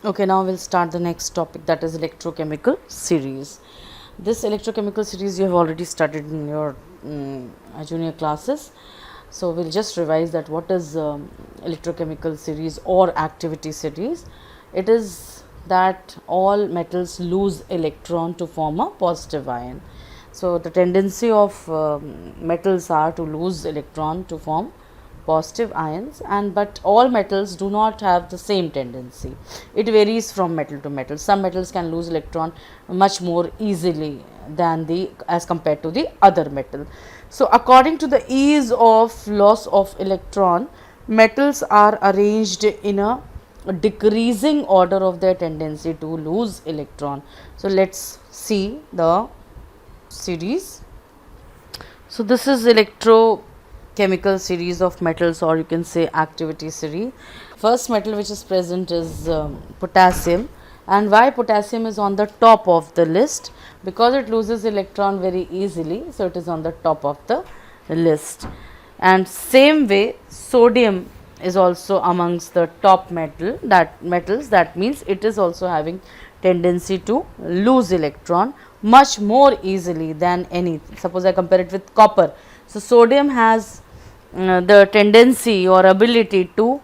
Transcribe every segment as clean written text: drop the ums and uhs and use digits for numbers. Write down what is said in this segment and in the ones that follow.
Okay, now we'll start the next topic, that is electrochemical series. This electrochemical series you have already studied in your junior classes. So we'll just revise that what is electrochemical series or activity series. It is that all metals lose electron to form a positive ion. So the tendency of metals are to lose electron to form positive ions, and but all metals do not have the same tendency. It varies from metal to metal. Some metals can lose electron much more easily than the as compared to the other metal. So according to the ease of loss of electron, metals are arranged in a decreasing order of their tendency to lose electron. So let's see the series. So this is electrochemical series of metals, or you can say activity series. First metal which is present is potassium. And why potassium is on the top of the list? Because it loses electron very easily, so it is on the top of the list. And same way sodium is also amongst the top metals. That means it is also having tendency to lose electron much more easily than any. Suppose I compare it with copper. So sodium has the tendency or ability to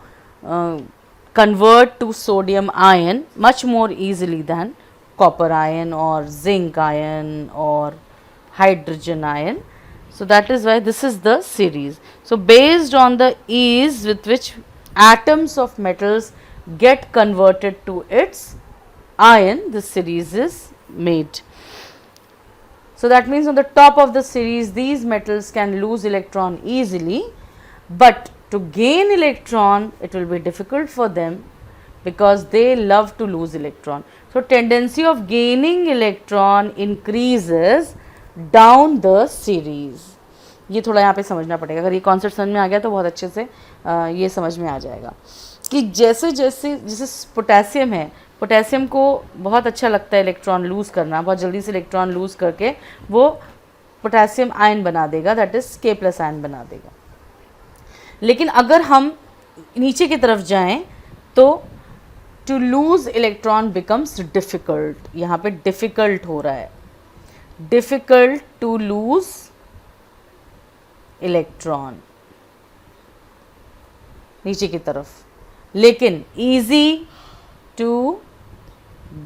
convert to sodium ion much more easily than copper ion or zinc ion or hydrogen ion. So that is why this is the series. So based on the ease with which atoms of metals get converted to its ion, this series is made. So that means on the top of the series, these metals can lose electron easily, but to gain electron it will be difficult for them because they love to lose electron. So tendency of gaining electron increases down the series. ये थोड़ा यहाँ पे समझना पड़ेगा. अगर ये concept समझ में आ गया तो बहुत अच्छे से ये समझ में आ जाएगा कि जैसे जैसे जैसे पोटेशियम है, पोटेशियम को बहुत अच्छा लगता है इलेक्ट्रॉन लूज़ करना, बहुत जल्दी से इलेक्ट्रॉन लूज़ करके वो पोटेशियम आयन बना देगा, दैट इज़ K+ आयन बना देगा. लेकिन अगर हम नीचे की तरफ जाएं तो to lose electron becomes difficult. यहाँ पे डिफ़िकल्ट हो रहा है, डिफ़िकल्ट टू लूज़ इलेक्ट्रॉन नीचे की तरफ, लेकिन easy to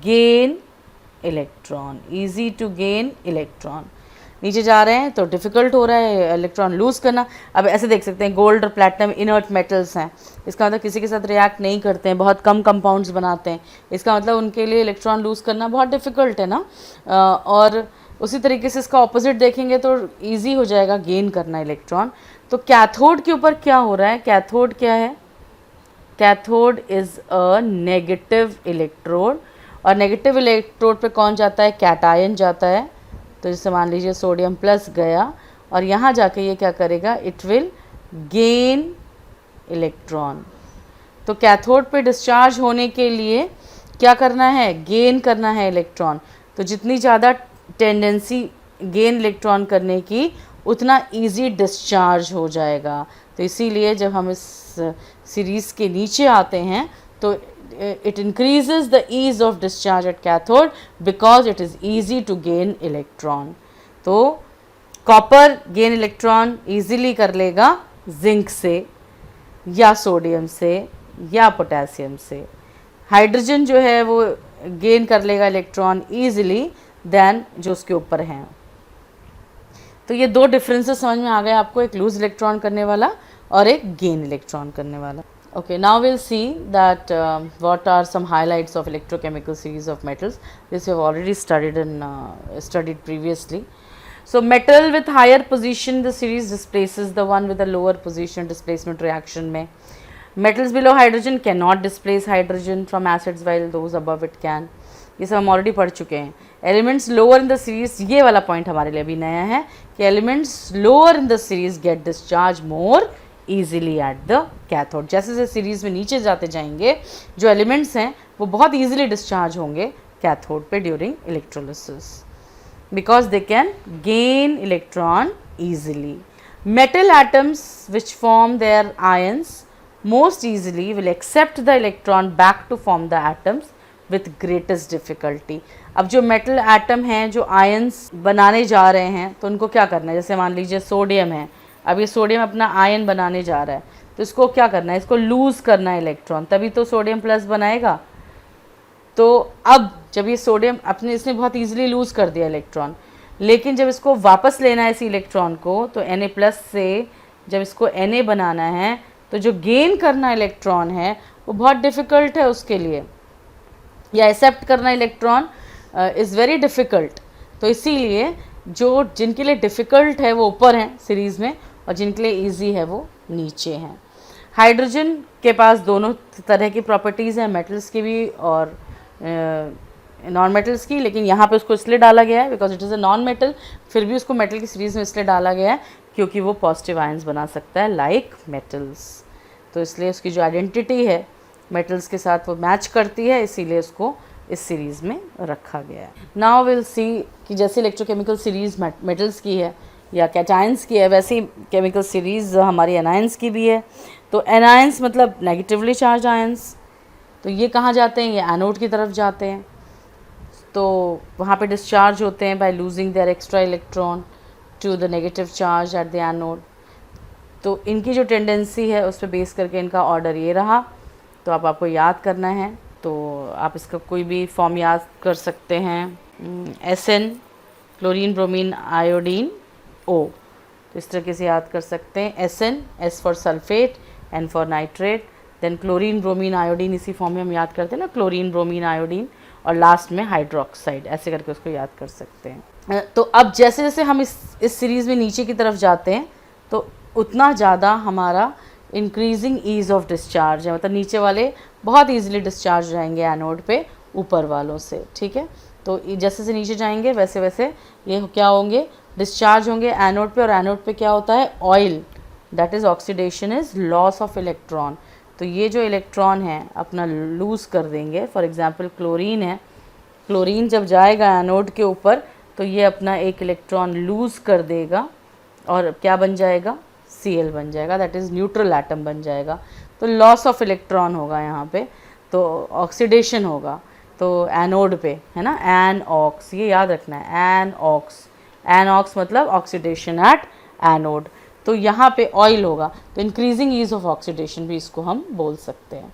gain electron, easy to gain electron. नीचे जा रहे हैं तो डिफ़िकल्ट हो रहा है इलेक्ट्रॉन लूज़ करना. अब ऐसे देख सकते हैं गोल्ड और प्लैटिनम इनर्ट मेटल्स हैं, इसका मतलब किसी के साथ रिएक्ट नहीं करते हैं, बहुत कम कंपाउंड्स बनाते हैं, इसका मतलब उनके लिए इलेक्ट्रॉन लूज़ करना बहुत डिफ़िकल्ट है ना. और उसी तरीके से इसका ऑपोजिट देखेंगे तो ईजी हो जाएगा गेन करना इलेक्ट्रॉन. तो कैथोड के ऊपर क्या हो रहा है? कैथोड क्या है? Cathode is a negative electrode, और नेगेटिव इलेक्ट्रोड पे कौन जाता है? कैटायन जाता है. तो जैसे मान लीजिए सोडियम प्लस गया और यहाँ जाके ये क्या करेगा? It will gain electron. तो कैथोड पे डिस्चार्ज होने के लिए क्या करना है? गेन करना है इलेक्ट्रॉन. तो जितनी ज़्यादा टेंडेंसी गेन इलेक्ट्रॉन करने की उतना इजी डिस्चार्ज हो जाएगा. तो इसीलिए जब हम इस सीरीज़ के नीचे आते हैं तो it increases the ease of discharge at cathode because it is easy to gain electron. तो कॉपर गेन इलेक्ट्रॉन ईजिली कर लेगा जिंक से या सोडियम से या पोटेशियम से. हाइड्रोजन जो है वो गेन कर लेगा इलेक्ट्रॉन ईजिली देन जो उसके ऊपर हैं. तो ये दो डिफरेंसेस समझ में आ गए आपको, एक लूज इलेक्ट्रॉन करने वाला और एक गेन इलेक्ट्रॉन करने वाला. Okay, now we'll see that what are some highlights of electrochemical series of metals. This we have already studied previously. So metal with higher position the series displaces the one with the lower position displacement reaction में. Metals below hydrogen cannot displace hydrogen from acids while those above it can. ये सब हम already पढ़ चुके हैं. Elements lower in the series, ये वाला point हमारे लिए भी नया है कि elements lower in the series get discharge more easily at the cathode. जैसे जैसे सीरीज़ में नीचे जाते जाएंगे जो एलिमेंट्स हैं वो बहुत ईजिली डिस्चार्ज होंगे कैथोड पे during electrolysis because they can gain electron easily. Metal atoms which form their ions most easily will accept the electron back to form the atoms with greatest difficulty. अब जो metal atom हैं जो ions बनाने जा रहे हैं तो उनको क्या करना है, जैसे मान लीजिए सोडियम है, अब ये सोडियम अपना आयन बनाने जा रहा है तो इसको क्या करना है, इसको लूज़ करना है इलेक्ट्रॉन, तभी तो सोडियम प्लस बनाएगा। तो अब जब ये सोडियम अपने इसने बहुत ईजिली लूज़ कर दिया इलेक्ट्रॉन, लेकिन जब इसको वापस लेना है इसी इलेक्ट्रॉन को तो Na प्लस से जब इसको Na बनाना है तो जो गेन करना इलेक्ट्रॉन है वो बहुत डिफ़िकल्ट है उसके लिए, या एक्सेप्ट करना इलेक्ट्रॉन इज़ वेरी डिफ़िकल्ट। तो इसीलिए जो जिनके लिए डिफ़िकल्ट है वो ऊपर हैं सीरीज़ में और जिनके लिए ईजी है वो नीचे हैं। हाइड्रोजन के पास दोनों तरह की प्रॉपर्टीज़ हैं, मेटल्स की भी और नॉन मेटल्स की, लेकिन यहाँ पे उसको इसलिए डाला गया है because it is a non metal, फिर भी उसको मेटल की सीरीज़ में इसलिए डाला गया है क्योंकि वो पॉजिटिव आयंस बना सकता है लाइक मेटल्स। तो इसलिए उसकी जो आइडेंटिटी है मेटल्स के साथ वो मैच करती है, इसीलिए उसको इस सीरीज़ में रखा गया है। नाउ विल सी कि जैसे इलेक्ट्रोकेमिकल सीरीज़ मेटल्स की है या कैटायंस की है, वैसी केमिकल सीरीज़ हमारी एनायंस की भी है। तो एनायंस मतलब नेगेटिवली चार्ज आयंस, तो ये कहाँ जाते हैं, ये एनोड की तरफ जाते हैं, तो वहाँ पे डिस्चार्ज होते हैं by losing their extra electron to the negative charge at the anode. तो इनकी जो टेंडेंसी है उस पर बेस करके इनका ऑर्डर ये रहा। तो अब आपको याद करना है तो आप इसका कोई भी फॉर्म याद कर सकते हैं, SN chlorine bromine iodine O, तो इस तरीके से याद कर सकते हैं। SN S for sulphate, N for nitrate, then chlorine bromine iodine इसी फॉर्म में हम याद करते हैं ना, क्लोरीन ब्रोमीन आयोडीन, और लास्ट में हाइड्रोक्साइड, ऐसे करके उसको याद कर सकते हैं। तो अब जैसे जैसे हम इस सीरीज़ में नीचे की तरफ जाते हैं तो उतना ज़्यादा हमारा इंक्रीजिंग ईज़ ऑफ डिस्चार्ज है, मतलब नीचे वाले बहुत ईजिली डिस्चार्ज रहेंगे एनोड पे ऊपर वालों से, ठीक है। तो जैसे से नीचे जाएंगे वैसे वैसे ये क्या होंगे, डिस्चार्ज होंगे एनोड पे, और एनोड पे क्या होता है, oil, that is oxidation is loss of electron. तो ये जो इलेक्ट्रॉन है अपना लूज़ कर देंगे। फॉर एग्जांपल क्लोरीन है, क्लोरीन जब जाएगा एनोड के ऊपर तो ये अपना एक इलेक्ट्रॉन लूज़ कर देगा और क्या बन जाएगा, Cl बन जाएगा, दैट इज़ न्यूट्रल एटम बन जाएगा। तो लॉस ऑफ इलेक्ट्रॉन होगा यहाँ पे, तो ऑक्सीडेशन होगा तो एनोड पे, है ना, एन ऑक्स, ये याद रखना है, एन ऑक्स मतलब ऑक्सीडेशन एट एनोड। तो यहाँ पे ऑयल होगा तो इंक्रीजिंग ईज ऑफ ऑक्सीडेशन भी इसको हम बोल सकते हैं।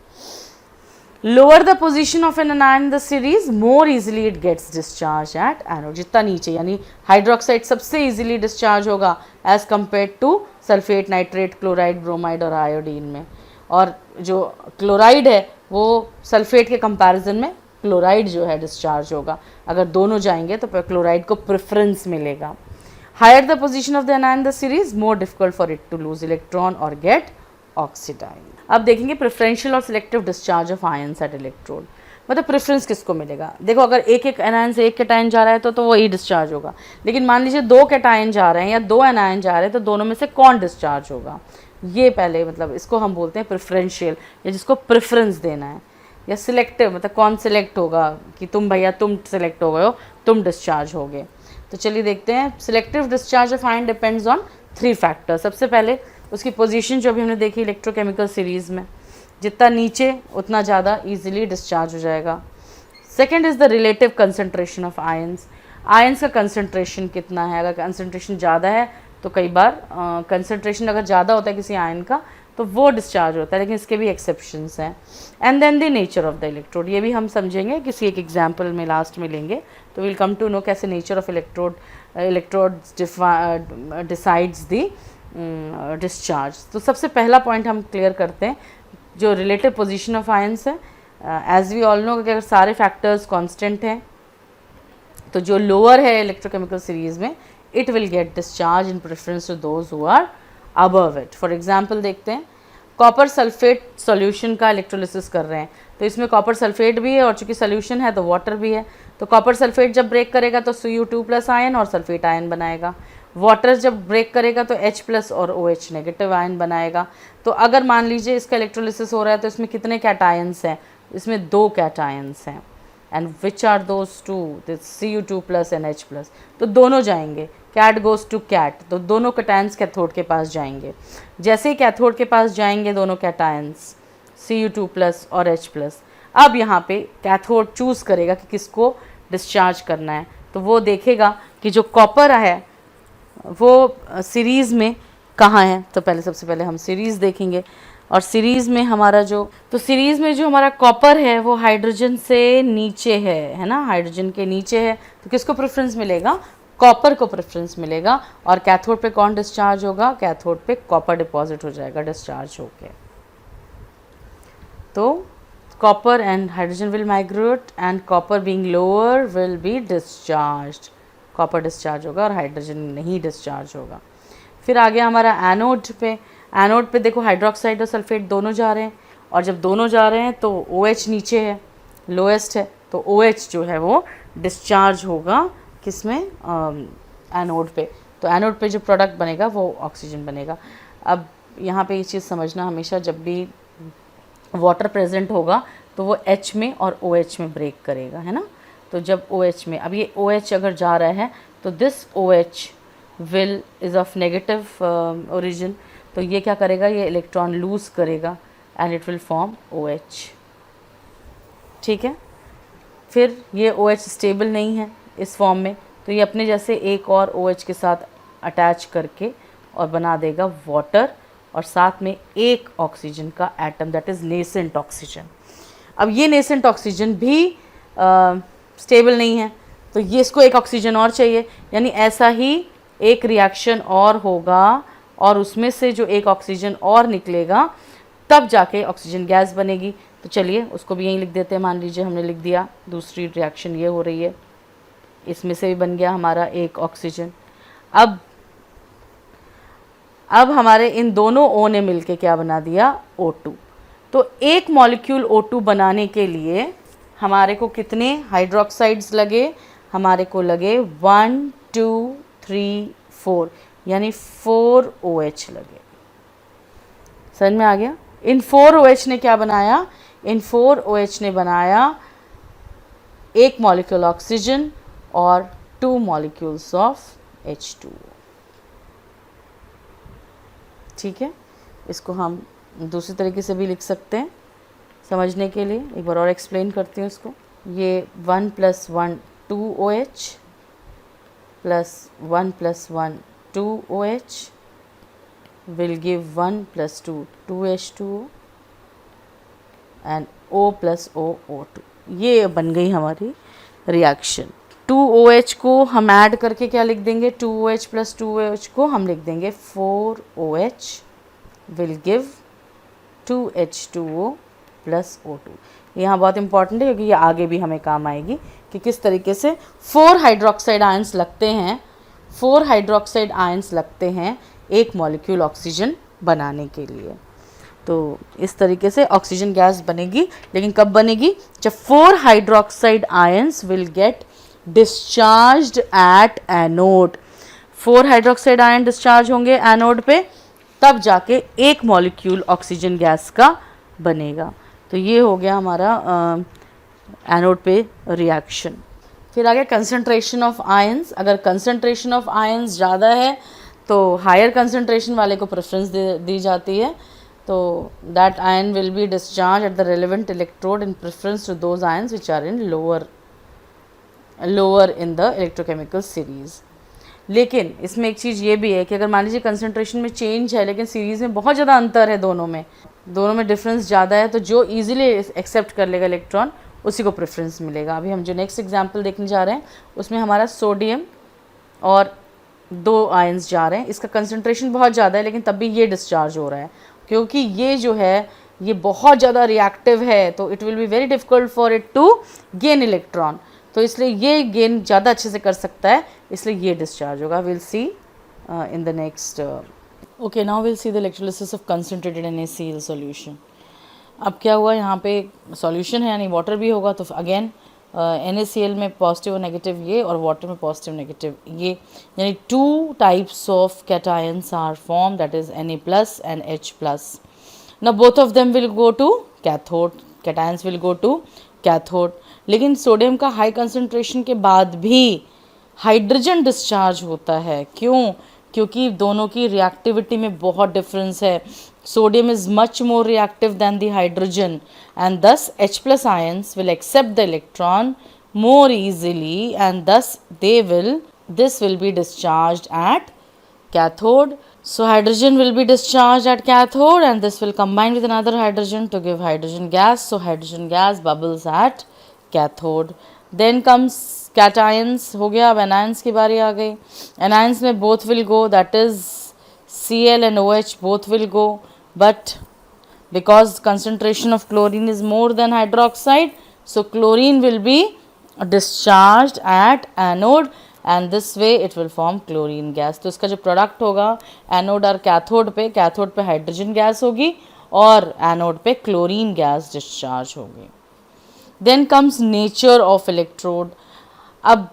Lower the position of an anion in the series more easily it gets discharge at anode, जितना नीचे यानी हाइड्रोक्साइड सबसे इजीली डिस्चार्ज होगा as compare to sulphate, nitrate, chloride, bromide और आयोडीन में। और जो क्लोराइड है वो सल्फेट के कंपैरिजन में क्लोराइड जो है डिस्चार्ज होगा, अगर दोनों जाएंगे तो क्लोराइड को प्रेफरेंस मिलेगा। Higher the position of the anion in the series, more difficult for it to lose electron or get oxidized. अब देखेंगे प्रेफरेंशियल और selective discharge of ions at electrode, मतलब प्रेफरेंस किसको मिलेगा। देखो अगर एक एक एनायन से एक कैटायन जा रहा है तो वही डिस्चार्ज होगा, लेकिन मान लीजिए दो कैटायन जा रहे हैं या दो एनायन जा रहे हैं तो दोनों में से कौन डिस्चार्ज होगा, ये पहले मतलब इसको हम बोलते हैं प्रेफरेंशियल, या जिसको प्रेफरेंस देना है। या सिलेक्टिव मतलब कौन सिलेक्ट होगा कि तुम भैया तुम सिलेक्ट हो गए हो, तुम डिस्चार्ज हो गए। तो चलिए देखते हैं। Selective discharge of ion depends on 3 factors. सबसे पहले उसकी पोजीशन जो अभी हमने देखी इलेक्ट्रोकेमिकल सीरीज़ में, जितना नीचे उतना ज़्यादा इजीली डिस्चार्ज हो जाएगा। Second is the relative concentration of ions, ions का कंसंट्रेशन कितना है। अगर कंसंट्रेशन ज़्यादा है तो कई बार कंसंट्रेशन अगर ज़्यादा होता है किसी आयन का तो वो डिस्चार्ज होता है, लेकिन इसके भी एक्सेप्शंस हैं। And then the nature of the electrode, ये भी हम समझेंगे किसी एक एग्जांपल में लास्ट में लेंगे, तो विल कम टू नो कैसे nature of electrode decides the discharge. तो सबसे पहला पॉइंट हम क्लियर करते हैं, जो रिलेटिव पोजीशन ऑफ आयंस है। एज वी ऑल नो कि अगर सारे फैक्टर्स कांस्टेंट हैं तो जो लोअर है इलेक्ट्रोकेमिकल सीरीज़ में it will get discharge in preference to those who are above it. For example देखते हैं, कॉपर सल्फेट सॉल्यूशन का इलेक्ट्रोलिसिस कर रहे हैं, तो इसमें कॉपर सल्फेट भी है और चूंकि सॉल्यूशन है तो वाटर भी है। तो कॉपर सल्फेट जब ब्रेक करेगा तो Cu2+ आयन और सल्फेट आयन बनाएगा। वाटर जब ब्रेक करेगा तो H+ और OH नेगेटिव आयन बनाएगा। तो अगर मान लीजिए इसका इलेक्ट्रोलिसिस हो रहा है तो इसमें कितने कैटायंस हैं, इसमें 2 कैटायंस हैं। And which are those two, Cu2+ and H+, तो दोनों जाएंगे। कैट गोज़ टू कैट, तो दोनों कैटायंस कैथोड के पास जाएंगे। जैसे ही कैथोड के पास जाएंगे दोनों कैटायंस Cu2+ और H+, अब यहाँ पे कैथोड चूज़ करेगा कि किसको डिस्चार्ज करना है, तो वो देखेगा कि जो कॉपर है वो सीरीज़ में कहाँ है। तो पहले सबसे पहले हम सीरीज़ देखेंगे, और सीरीज़ में हमारा तो सीरीज़ में जो हमारा कॉपर है वो हाइड्रोजन से नीचे है ना, हाइड्रोजन के नीचे है, तो किसको प्रेफरेंस मिलेगा? कॉपर को प्रेफरेंस मिलेगा। और कैथोड पे कौन डिस्चार्ज होगा? कैथोड पे कॉपर डिपॉजिट हो जाएगा डिस्चार्ज होके। तो copper and hydrogen will migrate and copper being lower will be discharged, copper discharge होगा और हाइड्रोजन नहीं डिस्चार्ज होगा। फिर आ गया हमारा एनोड पे। एनोड पे देखो हाइड्रोक्साइड और सल्फेट दोनों जा रहे हैं, और जब दोनों जा रहे हैं तो OH नीचे है, लोएस्ट है, तो OH जो है वो डिस्चार्ज होगा किस में? एनोड पे। तो एनोड पे जो प्रोडक्ट बनेगा वो ऑक्सीजन बनेगा। अब यहाँ पे ये चीज़ समझना, हमेशा जब भी वाटर प्रेजेंट होगा तो वो H में और OH में ब्रेक करेगा, है ना। तो जब OH में, अब ये OH अगर जा रहा है तो this OH will is of negative origin, तो ये क्या करेगा? ये इलेक्ट्रॉन लूज करेगा and it will form OH, ठीक है। फिर ये OH स्टेबल नहीं है इस फॉर्म में, तो ये अपने जैसे एक और OH के साथ अटैच करके और बना देगा वाटर, और साथ में एक ऑक्सीजन का atom, that is nascent oxygen. अब ये नेसेंट ऑक्सीजन भी स्टेबल नहीं है, तो ये इसको एक ऑक्सीजन और चाहिए, यानी ऐसा ही एक रिएक्शन और होगा और उसमें से जो एक ऑक्सीजन और निकलेगा तब जाके ऑक्सीजन गैस बनेगी। तो चलिए उसको भी यहीं लिख देते हैं। मान लीजिए हमने लिख दिया दूसरी रिएक्शन ये हो रही है, इसमें से भी बन गया हमारा एक ऑक्सीजन। अब हमारे इन दोनों O ने मिलके क्या बना दिया? O2। तो एक मॉलिक्यूल O2 बनाने के लिए हमारे को कितने हाइड्रोक्साइड्स लगे? हमारे को लगे 1 2 3 4, यानी 4 OH लगे। समझ में आ गया? इन 4 OH ने क्या बनाया? इन 4 OH ने बनाया एक मॉलिक्यूल ऑक्सीजन और 2 मॉलिक्यूल्स ऑफ H2O, ठीक है। इसको हम दूसरी तरीके से भी लिख सकते हैं समझने के लिए, एक बार और एक्सप्लेन करती हूँ इसको। ये 1 + 1 2OH plus 1 + 1 2OH will give 1 + 2 2H2O and O + O O2। ये बन गई हमारी रिएक्शन। 2OH को हम ऐड करके क्या लिख देंगे? 2OH + 2OH को हम लिख देंगे 4OH will give 2H2O + O2। यहाँ बहुत इंपॉर्टेंट है क्योंकि ये आगे भी हमें काम आएगी कि किस तरीके से 4 हाइड्रोक्साइड आयंस लगते हैं, 4 हाइड्रोक्साइड आयंस लगते हैं एक मॉलिक्यूल ऑक्सीजन बनाने के लिए। तो इस तरीके से ऑक्सीजन गैस बनेगी, लेकिन कब बनेगी? जब 4 hydroxide ions will get discharged at anode. 4 hydroxide ion discharge होंगे एनोड पे, तब जाके एक मॉलिक्यूल ऑक्सीजन गैस का बनेगा। तो ये हो गया हमारा एनोड पे रिएक्शन। फिर आ गया कंसंट्रेशन ऑफ आयंस। अगर कंसंट्रेशन ऑफ आयंस ज़्यादा है तो हायर कंसंट्रेशन वाले को प्रेफरेंस दी जाती है, तो that ion will be discharge at the relevant electrode in preference to those ions which are in lower in the electrochemical series. लेकिन इसमें एक चीज़ ये भी है कि अगर मान लीजिए कंसंट्रेशन में चेंज है लेकिन सीरीज़ में बहुत ज़्यादा अंतर है, दोनों में डिफरेंस ज़्यादा है, तो जो ईजिली एक्सेप्ट कर लेगा इलेक्ट्रॉन उसी को प्रेफरेंस मिलेगा। अभी हम जो नेक्स्ट एग्जाम्पल देखने जा रहे हैं उसमें हमारा सोडियम और 2 आयंस जा रहे हैं। इसका कंसंट्रेशन बहुत ज़्यादा है लेकिन तब भी ये डिस्चार्ज हो रहा है क्योंकि ये जो है ये बहुत ज़्यादा रिएक्टिव है, तो it will be very difficult for it to gain electron, तो इसलिए ये गेन ज़्यादा अच्छे से कर सकता है, इसलिए ये डिस्चार्ज होगा। Will see in the next. Okay, now will see the electrolysis of concentrated NaCl solution. अब क्या हुआ, यहाँ पे सॉल्यूशन है यानी वाटर भी होगा, तो अगेन NaCl में पॉजिटिव और नेगेटिव ये, और वाटर में पॉजिटिव नेगेटिव ये, यानी 2 types of cations are form, that is Na+ and H+। Now both of them will go to cathode, cations will go to cathode। लेकिन सोडियम का high concentration के बाद भी हाइड्रोजन डिस्चार्ज होता है। क्यों? क्योंकि दोनों की रिएक्टिविटी में बहुत डिफरेंस है. Sodium is much more reactive than the hydrogen and thus H plus ions will accept the electron more easily and thus this will be discharged at cathode. So hydrogen will be discharged at cathode and this will combine with another hydrogen to give hydrogen gas. So hydrogen gas bubbles at cathode. Then comes cations. हो गया. अब anions की बारी आ गई. Anions में both will go, that is Cl and OH both will go, but because concentration of chlorine is more than hydroxide, so chlorine will be discharged at anode and this way it will form chlorine gas. तो इसका जो product होगा anode और cathode पे hydrogen gas होगी और anode पे chlorine gas discharge होगी. Then comes nature of electrode. अब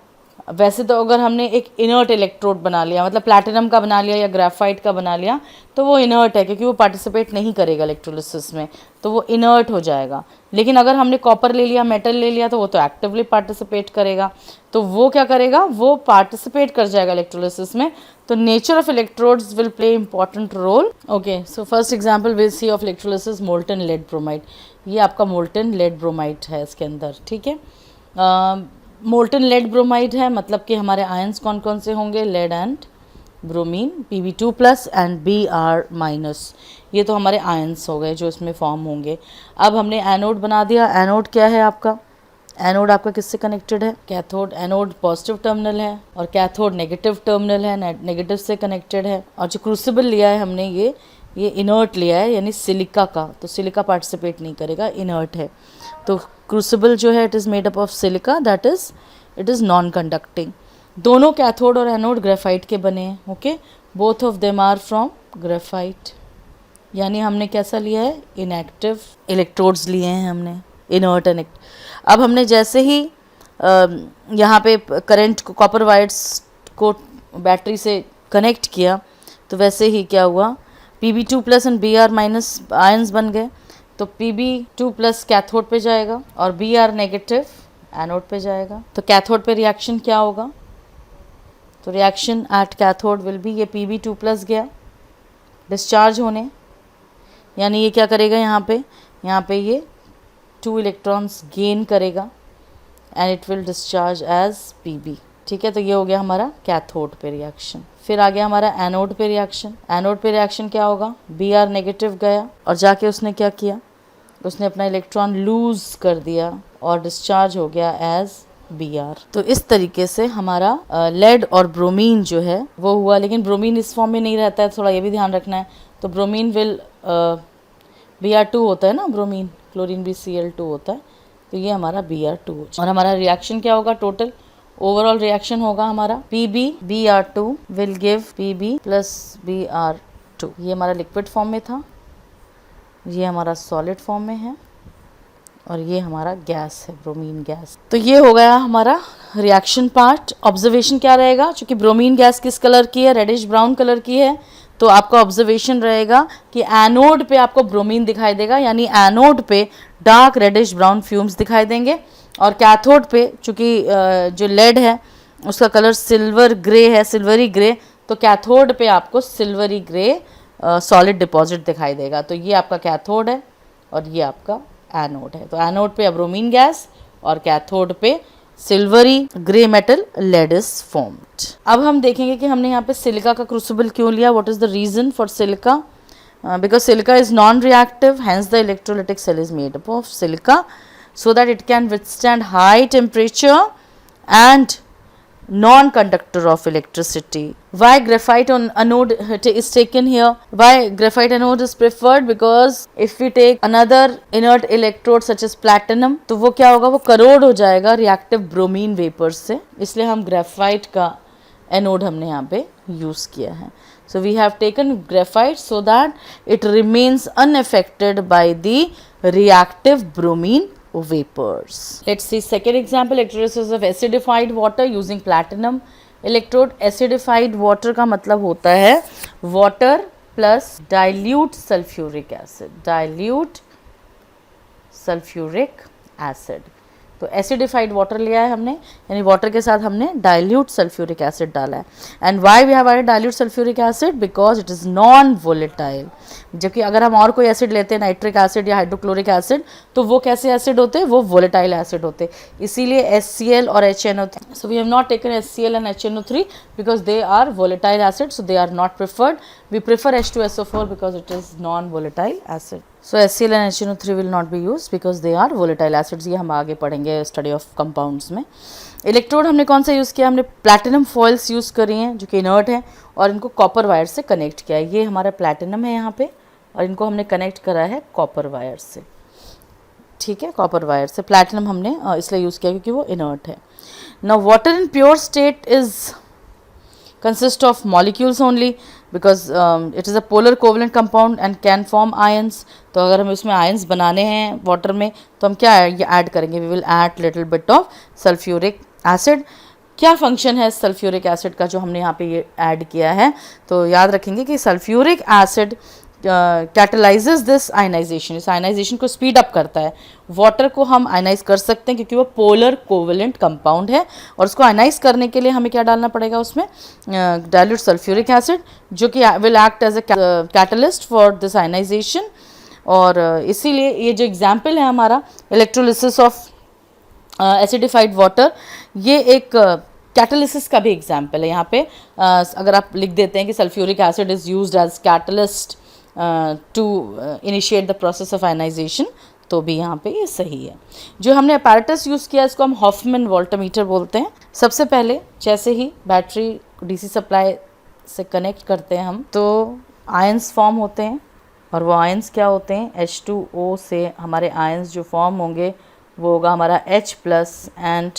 वैसे तो अगर हमने एक इनर्ट इलेक्ट्रोड बना लिया, मतलब प्लैटिनम का बना लिया या ग्रेफाइट का बना लिया, तो वो इनर्ट है क्योंकि वो पार्टिसिपेट नहीं करेगा इलेक्ट्रोलिसिस में, तो वो इनर्ट हो जाएगा. लेकिन अगर हमने कॉपर ले लिया, मेटल ले लिया, तो वो तो एक्टिवली पार्टिसिपेट करेगा. तो वो क्या करेगा, वो पार्टिसिपेट कर जाएगा इलेक्ट्रोलिसिस में. तो nature of electrodes will play important role. Okay, so first example will see of electrolysis molten lead bromide. ये आपका मोल्टन लेड ब्रोमाइड है इसके अंदर. ठीक है, मोल्टन लेड ब्रोमाइड है, मतलब कि हमारे आयंस कौन कौन से होंगे, lead and bromine, Pb2+ and Br-. ये तो हमारे आयंस हो गए जो इसमें फॉर्म होंगे. अब हमने एनोड बना दिया. एनोड क्या है आपका, एनोड आपका किससे कनेक्टेड है, कैथोड. एनोड पॉजिटिव टर्मिनल है और कैथोड नेगेटिव टर्मिनल है, नेगेटिव से कनेक्टेड है. और जो क्रूसिबल लिया है हमने ये इनर्ट लिया है, यानी सिलिका का, तो सिलिका पार्टिसिपेट नहीं करेगा, इनर्ट है. तो क्रूसिबल जो है it is made up of silica, that is it is non conducting. दोनों कैथोड और एनोड ग्रेफाइट के बने हैं. Okay, both of them are from graphite. यानी हमने कैसा लिया है, इनएक्टिव इलेक्ट्रोड्स लिए हैं हमने, इनर्ट एंड. अब हमने जैसे ही यहाँ पे करंट को, कॉपर वायर्स को बैटरी से कनेक्ट किया, तो वैसे ही क्या हुआ, Pb2+ एंड Br- आयंस बन गए. तो Pb2+ कैथोड पे जाएगा और Br नेगेटिव एनोड पे जाएगा. तो कैथोड पे रिएक्शन क्या होगा, तो reaction at cathode will be, ये Pb2+ गया डिस्चार्ज होने, यानी ये क्या करेगा, यहाँ पे ये 2 इलेक्ट्रॉन्स गेन करेगा and it will discharge as Pb. ठीक है, तो ये हो गया हमारा कैथोड पे रिएक्शन. फिर आ गया हमारा एनोड पे रिएक्शन. एनोड पे रिएक्शन क्या होगा, Br नेगेटिव गया और जाके उसने क्या किया, उसने अपना इलेक्ट्रॉन लूज कर दिया और डिस्चार्ज हो गया एज Br. तो इस तरीके से हमारा लेड और ब्रोमीन जो है वो हुआ. लेकिन ब्रोमीन इस फॉर्म में नहीं रहता है, थोड़ा ये भी ध्यान रखना है. तो ब्रोमीन विल Br2 होता है ना, ब्रोमीन, क्लोरीन भी Cl2 होता है, तो ये हमारा Br2. और हमारा रिएक्शन क्या होगा, टोटल ओवरऑल रिएक्शन होगा हमारा Br2 will give Pb + Br2. ये हमारा लिक्विड फॉर्म में था, ये हमारा सॉलिड फॉर्म में है और ये हमारा गैस है, ब्रोमीन गैस. तो ये हो गया हमारा रिएक्शन पार्ट. ऑब्जर्वेशन क्या रहेगा, क्योंकि ब्रोमीन गैस किस कलर की है, रेडिश ब्राउन कलर की है, तो आपका ऑब्जर्वेशन रहेगा कि एनोड पे आपको ब्रोमीन दिखाई देगा, यानी एनोड पे डार्क रेडिश ब्राउन फ्यूम्स दिखाई देंगे. और कैथोड पे चूँकि जो लेड है उसका कलर सिल्वर ग्रे है, सिल्वरी ग्रे, तो कैथोड पे आपको सिल्वरी ग्रे सॉलिड डिपॉजिट दिखाई देगा. तो ये आपका कैथोड है और ये आपका एनोड है. तो एनोड पे ब्रोमीन गैस और कैथोड पे silvery grey metal lead is formed. अब हम देखेंगे कि हमने यहाँ पे सिलिका का क्रूसिबल क्यों लिया, what is the reason for silica. Because silica is non reactive, hence the electrolytic cell is made up of silica so that it can withstand high temperature and non-conductor of electricity. Why graphite on anode is taken here? Why graphite anode is preferred? Because if we take another inert electrode such as platinum, तो वो क्या होगा, वो करोड हो जाएगा reactive bromine vapors से, इसलिए हम graphite का एनोड हमने यहाँ पे यूज़ किया है. So we have taken graphite so that it remains unaffected by the reactive bromine vapors. Let's see second example, electrolysis of acidified water using platinum electrode. Acidified water का मतलब होता है water plus dilute sulfuric acid, dilute sulfuric acid. तो acidified water लिया है हमने, यानी water के साथ हमने डाइल्यूट सल्फ्यूरिक एसिड डाला है। And why we have added dilute sulphuric acid, because it is non volatile. जबकि अगर हम और कोई एसिड लेते हैं, नाइट्रिक एसिड या हाइड्रोक्लोरिक एसिड, तो वो कैसे एसिड होते हैं, वो वोलेटाइल एसिड होते हैं। इसीलिए HCl और HNO3, so we have not taken HCl and HNO3 because they are volatile acid, so they are not preferred. We prefer H2SO4 because it is non volatile acid. So HCl and HNO3 will not be use because they are volatile acids. ये हम आगे पढ़ेंगे study of compounds में। Electrode हमने कौन सा use किया, हमने प्लैटिनम फॉइल्स यूज़ करी हैं जो कि इनर्ट हैं, और इनको कॉपर वायर से कनेक्ट किया है। ये हमारा प्लैटिनम है यहाँ पे, और इनको हमने कनेक्ट करा है कॉपर वायर से, ठीक है, कॉपर वायर से। प्लैटिनम हमने इसलिए यूज़ किया क्योंकि वो इनर्ट है। Now water in pure state is consist of molecules only because it is a polar covalent compound and can form ions। तो अगर हमें उसमें ions बनाने हैं वाटर में, तो हम क्या ऐड करेंगे, we will add little bit of sulfuric acid। क्या फंक्शन है सल्फ्यूरिक एसिड का जो हमने यहाँ पे ये ऐड किया है, तो याद रखेंगे कि sulphuric acid catalyses this ionisation, इस आयनाइजेशन को स्पीड अप करता है। वाटर को हम आयनाइज कर सकते हैं क्योंकि वो पोलर कोवेलेंट कंपाउंड है, और उसको आयनाइज करने के लिए हमें क्या डालना पड़ेगा उसमें, डाइल्यूट सल्फ्यूरिक एसिड, जो कि will act as a catalyst for this ionisation. और इसीलिए ये जो एग्जाम्पल है हमारा इलेक्ट्रोलिसिस ऑफ एसिडिफाइड वाटर, ये एक कैटलिसिस का भी एग्जाम्पल है। यहाँ पे अगर आप लिख देते हैं कि sulphuric acid is used as catalyst to initiate the process of ionisation, तो भी यहाँ पे ये सही है। जो हमने अपैरेटस यूज़ किया इसको हम हॉफमैन वोल्टामीटर बोलते हैं। सबसे पहले जैसे ही बैटरी DC सप्लाई से कनेक्ट करते हैं हम, तो आयंस फॉर्म होते हैं, और वो आयंस क्या होते हैं, H2O से हमारे आयंस जो फॉर्म होंगे वो होगा हमारा H plus and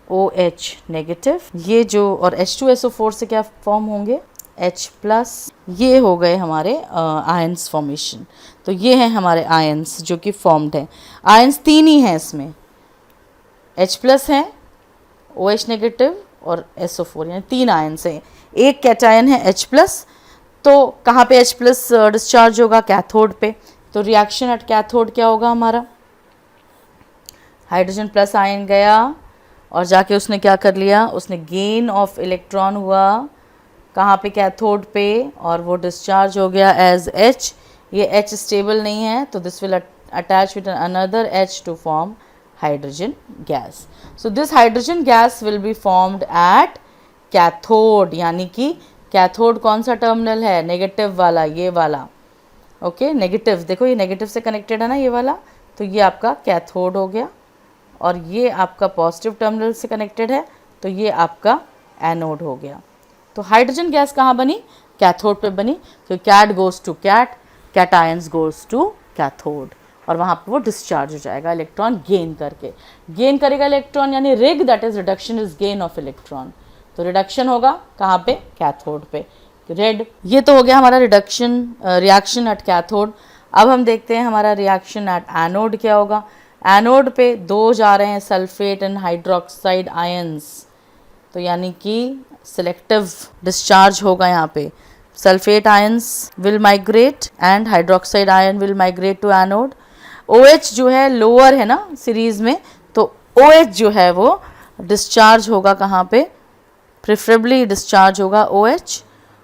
OH negative. ये जो और H2SO4 से क्या फॉर्म होंगे, H प्लस। ये हो गए हमारे आयंस फॉर्मेशन। तो ये हैं हमारे आयंस जो कि फॉर्म्ड हैं। आयंस 3 ही हैं इसमें, H प्लस है, OH नेगेटिव और SO4, यानी 3 आयंस हैं। एक कैटायन है H प्लस, तो कहाँ पे H प्लस डिस्चार्ज होगा, कैथोड पे। तो रिएक्शन एट कैथोड क्या होगा हमारा, हाइड्रोजन प्लस आयन गया और जाके उसने क्या कर लिया, उसने गेन ऑफ इलेक्ट्रॉन हुआ कहाँ पे, कैथोड पे, और वो डिस्चार्ज हो गया एज H। ये H स्टेबल नहीं है, तो this will attach with another H to form hydrogen gas. So this hydrogen gas will be formed at cathode, यानी कि कैथोड कौन सा टर्मिनल है, नेगेटिव वाला, ये वाला, ओके नेगेटिव। देखो ये नेगेटिव से कनेक्टेड है ना ये वाला, तो ये आपका कैथोड हो गया, और ये आपका पॉजिटिव टर्मिनल से कनेक्टेड है, तो ये आपका एनोड हो गया। तो हाइड्रोजन गैस कहाँ बनी, कैथोड पे बनी। तो cat goes to cat, cations goes to cathode, और वहाँ पे वो डिस्चार्ज हो जाएगा इलेक्ट्रॉन गेन करके। गेन करेगा इलेक्ट्रॉन यानी RIG, that is reduction is gain of electron. तो रिडक्शन होगा कहाँ पे, कैथोड पे, रेड। ये तो हो गया हमारा रिडक्शन रिएक्शन एट कैथोड। अब हम देखते हैं हमारा रिएक्शन एट एनोड क्या होगा। एनोड पे 2 जा रहे हैं सल्फेट एंड हाइड्रोक्साइड आयंस, तो यानी कि सेलेक्टिव डिस्चार्ज होगा यहाँ पे। Sulphate ions will migrate and hydroxide ion will migrate to anode. OH जो है लोअर है ना सीरीज में, तो OH जो है वो डिस्चार्ज होगा कहाँ पे, प्रेफरेबली डिस्चार्ज होगा OH।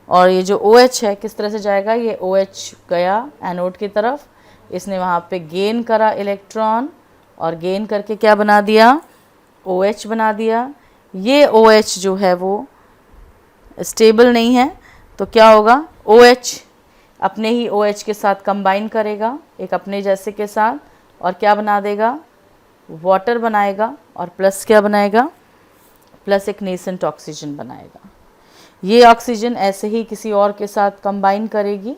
और ये जो OH है किस तरह से जाएगा, ये OH गया एनोड की तरफ, इसने वहाँ पे गेन करा इलेक्ट्रॉन, और गेन करके क्या बना दिया, OH बना दिया। ये OH जो है वो स्टेबल नहीं है, तो क्या होगा, OH अपने ही OH के साथ कंबाइन करेगा एक अपने जैसे के साथ, और क्या बना देगा, वाटर बनाएगा, और प्लस क्या बनाएगा, प्लस एक नेसेंट ऑक्सीजन बनाएगा। ये ऑक्सीजन ऐसे ही किसी और के साथ कंबाइन करेगी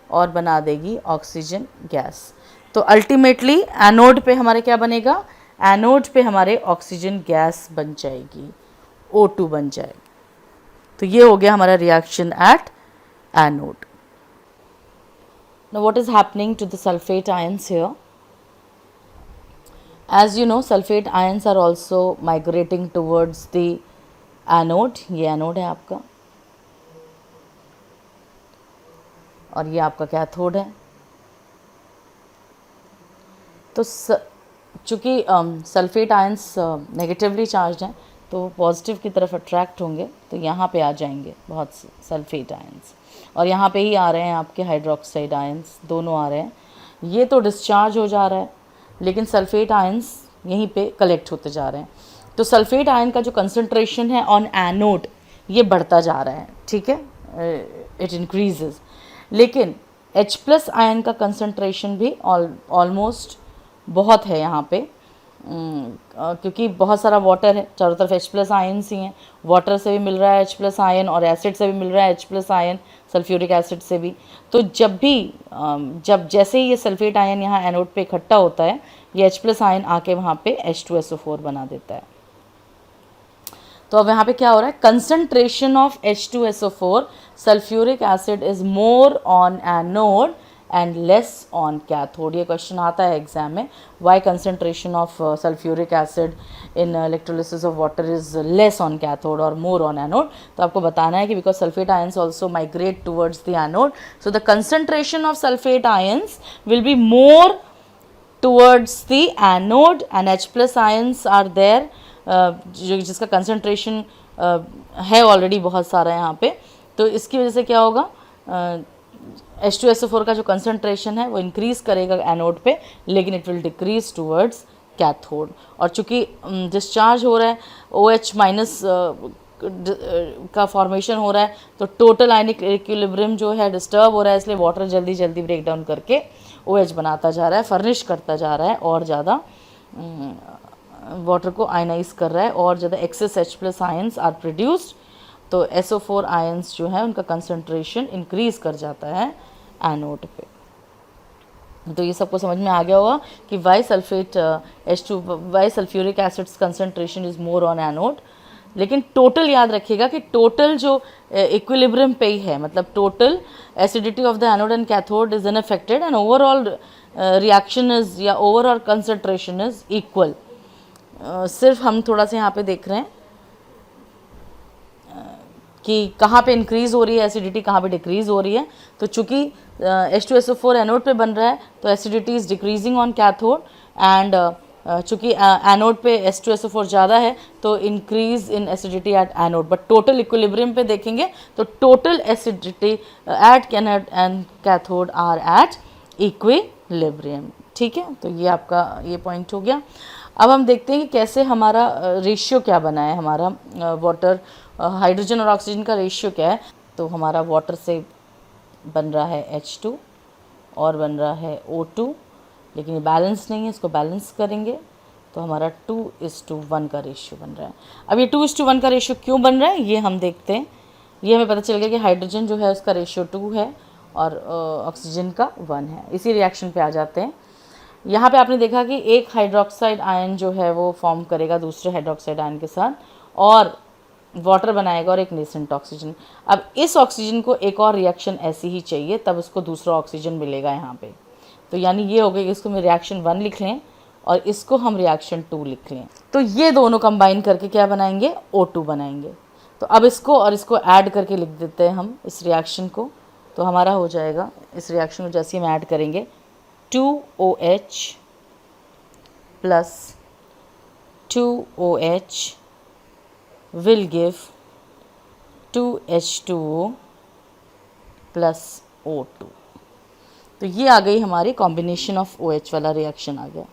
और बना देगी ऑक्सीजन गैस। तो अल्टीमेटली एनोड पे हमारे क्या बनेगा, एनोड पे हमारे ऑक्सीजन गैस बन जाएगी, O2 बन जाएगी। तो ये हो गया हमारा reaction at anode. Now what is happening to the sulfate ions here? As you know, sulfate ions are also migrating towards the anode। ये एनोड है आपका, और ये आपका कैथोड है। तो चूँकि सल्फेट आयंस नेगेटिवली चार्ज हैं तो पॉजिटिव की तरफ अट्रैक्ट होंगे, तो यहाँ पे आ जाएंगे बहुत सल्फेट आयंस, और यहाँ पे ही आ रहे हैं आपके हाइड्रोक्साइड आयंस, दोनों आ रहे हैं। ये तो डिस्चार्ज हो जा रहा है, लेकिन सल्फेट आयंस यहीं पे कलेक्ट होते जा रहे हैं। तो सल्फेट आयन का जो कंसंट्रेशन है ऑन एनोड ये बढ़ता जा रहा है, ठीक है, इट इंक्रीजेज। लेकिन H प्लस आयन का कंसंट्रेशन भी ऑलमोस्ट बहुत है यहाँ पे, क्योंकि बहुत सारा वाटर है, चारों तरफ H प्लस आयन्स ही हैं। वाटर से भी मिल रहा है H प्लस आयन, और एसिड से भी मिल रहा है H plus ion, sulphuric acid से भी। तो जब जैसे ही ये सल्फेट आयन यहाँ एनोड पे इकट्ठा होता है, ये H प्लस आयन आके वहाँ पे H2SO4 बना देता है। तो अब यहाँ पे क्या हो रहा है, concentration of H2SO4 sulphuric acid is more on anode and less on cathode. ये क्वेश्चन आता है एग्जाम में, why concentration of sulphuric acid in electrolysis of water is less on cathode और मोर ऑन एनोड। तो आपको बताना है कि because sulphate ions also migrate towards the anode, so the concentration of sulphate ions will be more towards the anode and H plus ions are there, जिसका concentration है already बहुत सारा यहाँ पे। तो इसकी वजह से क्या होगा, H2SO4 का जो कंसंट्रेशन है वो इंक्रीज करेगा एनोड पे, लेकिन it will decrease towards cathode. और चूँकि डिस्चार्ज हो रहा है, OH माइनस का फॉर्मेशन हो रहा है, तो टोटल आयनिक इक्विलिब्रियम जो है डिस्टर्ब हो रहा है, इसलिए वाटर जल्दी जल्दी ब्रेक डाउन करके OH बनाता जा रहा है, फर्निश करता जा रहा है, और ज़्यादा वाटर को आयनाइज कर रहा है, और ज़्यादा excess H plus ions are produced. तो SO4 आयंस जो है उनका कंसंट्रेशन इंक्रीज कर जाता है एनोड पे। तो ये सबको समझ में आ गया होगा कि why sulphuric acid's concentration is more on anode. लेकिन टोटल याद रखिएगा कि टोटल जो इक्विलिब्रियम पे ही है, मतलब total acidity of the anode and cathode is unaffected and overall reaction is या ओवरऑल कंसंट्रेशन इज इक्वल। सिर्फ हम थोड़ा सा यहाँ पे देख रहे हैं कि कहाँ पे इंक्रीज़ हो रही है एसिडिटी, कहाँ पे डिक्रीज़ हो रही है। तो चूँकि H2SO4 एनोड पे बन रहा है तो acidity is decreasing on cathode, and चूँकि एनोड पे H2SO4 ज़्यादा है तो increase in acidity at anode. But total equilibrium पे देखेंगे तो total acidity at anode and cathode are at equilibrium, ठीक है। तो ये आपका ये पॉइंट हो गया। अब हम देखते हैं कि कैसे हमारा रेशियो क्या बना है, हमारा वाटर हाइड्रोजन और ऑक्सीजन का रेशियो क्या है। तो हमारा वाटर से बन रहा है H2 और बन रहा है O2, लेकिन ये बैलेंस नहीं है, इसको बैलेंस करेंगे तो हमारा 2:1 का रेशियो बन रहा है। अब ये 2:1 का रेशियो क्यों बन रहा है ये हम देखते हैं। ये हमें पता चल गया कि हाइड्रोजन जो है उसका रेशियो 2 है और ऑक्सीजन का 1 है। इसी रिएक्शन पे आ जाते हैं। यहाँ पे आपने देखा कि एक हाइड्रोक्साइड आयन जो है वो फॉर्म करेगा दूसरे हाइड्रोक्साइड आयन के साथ और वाटर बनाएगा और एक नेसेंट ऑक्सीजन। अब इस ऑक्सीजन को एक और रिएक्शन ऐसी ही चाहिए, तब उसको दूसरा ऑक्सीजन मिलेगा यहाँ पे। तो यानी ये हो गया कि इसको हम रिएक्शन 1 लिख लें और इसको हम रिएक्शन 2 लिख लें। तो ये दोनों कंबाइन करके क्या बनाएंगे, O2 बनाएंगे। तो अब इसको और इसको ऐड करके लिख देते हैं हम इस रिएक्शन को। तो हमारा हो जाएगा, इस रिएक्शन को जैसे हम ऐड करेंगे 2OH plus 2OH will give 2H2O plus O2। तो ये आ गई हमारी कॉम्बिनेशन ऑफ OH वाला रिएक्शन आ गया।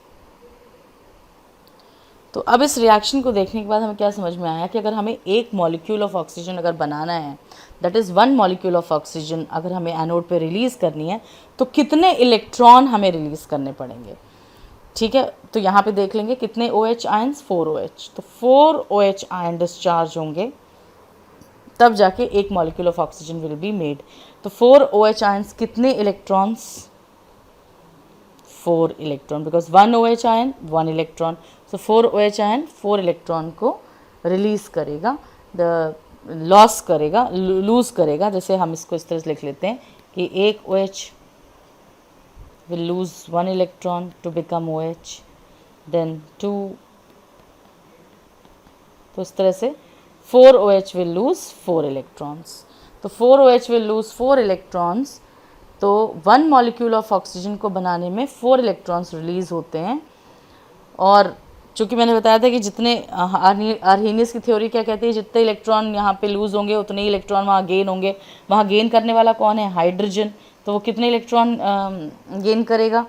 तो अब इस रिएक्शन को देखने के बाद हमें क्या समझ में आया कि अगर हमें एक मॉलिक्यूल ऑफ ऑक्सीजन अगर बनाना है, that is 1 molecule of oxygen अगर हमें एनोड पे रिलीज़ करनी है तो कितने इलेक्ट्रॉन हमें रिलीज़ करने पड़ेंगे, ठीक है। तो यहाँ पे देख लेंगे कितने OH आयंस, 4 OH। तो 4 OH आयन डिस्चार्ज होंगे तब जाके एक molecule of oxygen will be made. तो 4 OH आयंस कितने electrons, 4 electron, because 1 OH ion 1 electron. So 4 OH ion 4 electron को रिलीज करेगा, लॉस करेगा, लूज़ करेगा। जैसे हम इसको इस तरह से लिख लेते हैं कि एक OH will lose 1 electron to become OH, then 2, तो इस तरह से 4 OH will lose 4 electrons। तो 4 OH will lose 4 electrons। तो 1 मॉलिक्यूल ऑफ ऑक्सीजन को बनाने में 4 इलेक्ट्रॉन्स रिलीज़ होते हैं और चूँकि मैंने बताया था कि जितने आर्हेनियस की थ्योरी क्या कहती है, जितने इलेक्ट्रॉन यहाँ पे लूज़ होंगे उतने ही इलेक्ट्रॉन वहाँ गेन होंगे। वहाँ गेन करने वाला कौन है? हाइड्रोजन। तो वो कितने इलेक्ट्रॉन गेन करेगा?